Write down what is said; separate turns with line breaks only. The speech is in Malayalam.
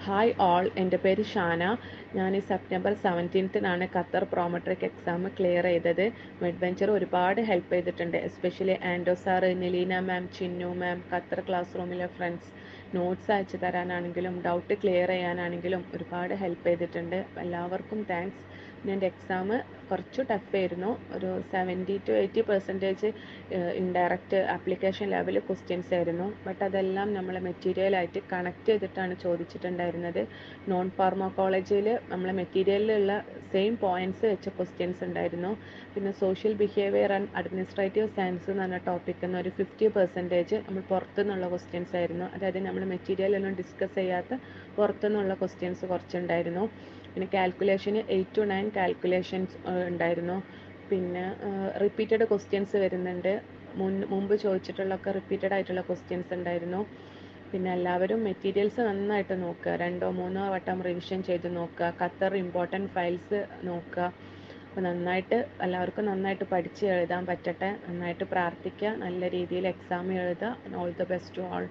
ഹായ് ഓൾ, എൻ്റെ പേര് ഷാന. ഞാൻ ഈ സെപ്റ്റംബർ 17-നാണ് ഖത്തർ പ്രോമെട്രിക് എക്സാം ക്ലിയർ ചെയ്തത്. മിഡ് വെഞ്ചർ ഒരുപാട് ഹെൽപ്പ് ചെയ്തിട്ടുണ്ട്. Especially Ando sir, Neleena ma'am, Chinnu ma'am, Qatar class റൂമിലെ ഫ്രണ്ട്സ് നോട്ട്സ് അയച്ചു തരാനാണെങ്കിലും ഡൗട്ട് ക്ലിയർ ചെയ്യാനാണെങ്കിലും ഒരുപാട് ഹെൽപ്പ് ചെയ്തിട്ടുണ്ട്. എല്ലാവർക്കും താങ്ക്സ്. പിന്നെ എൻ്റെ എക്സാം കുറച്ച് ടഫായിരുന്നു. ഒരു 70-80% ഇൻഡയറക്റ്റ് ആപ്ലിക്കേഷൻ ലെവൽ ക്വസ്റ്റ്യൻസ് ആയിരുന്നു. ബട്ട് അതെല്ലാം നമ്മൾ മെറ്റീരിയലായിട്ട് കണക്ട് ചെയ്തിട്ടാണ് ചോദിച്ചിട്ടുണ്ടായിരുന്നത്. നോൺ ഫാർമക്കോളജിയിൽ നമ്മളെ മെറ്റീരിയലിലുള്ള സെയിം പോയിൻറ്റ്സ് വെച്ച ക്വസ്റ്റ്യൻസ് ഉണ്ടായിരുന്നു. പിന്നെ social behaviour and administrative science എന്ന് പറഞ്ഞ ടോപ്പിക്കിൽ നിന്ന് ഒരു 50% നമ്മൾ പുറത്തുനിന്നുള്ള ക്വസ്റ്റ്യൻസ് ആയിരുന്നു. അതായത് നമ്മൾ മെറ്റീരിയലൊന്നും ഡിസ്കസ് ചെയ്യാത്ത പുറത്തുനിന്നുള്ള ക്വസ്റ്റ്യൻസ് കുറച്ചുണ്ടായിരുന്നു. പിന്നെ കാൽക്കുലേഷന് 8 to 9 കാൽക്കുലേഷൻസ് ഉണ്ടായിരുന്നു. പിന്നെ റിപ്പീറ്റഡ് ക്വസ്റ്റ്യൻസ് വരുന്നുണ്ട്. മുമ്പ് ചോദിച്ചിട്ടുള്ളൊക്കെ റിപ്പീറ്റഡ് ആയിട്ടുള്ള ക്വസ്റ്റ്യൻസ് ഉണ്ടായിരുന്നു. പിന്നെ എല്ലാവരും മെറ്റീരിയൽസ് നന്നായിട്ട് നോക്കുക. 2-3 വട്ടം റിവിഷൻ ചെയ്ത് നോക്കുക. ഖത്തർ ഇമ്പോർട്ടൻറ്റ് ഫയൽസ് നോക്കുക. അപ്പോൾ എല്ലാവർക്കും നന്നായിട്ട് പഠിച്ച് എഴുതാൻ പറ്റട്ടെ. നന്നായിട്ട് പ്രാർത്ഥിക്കുക. നല്ല രീതിയിൽ എക്സാം എഴുതുക. All the best to all.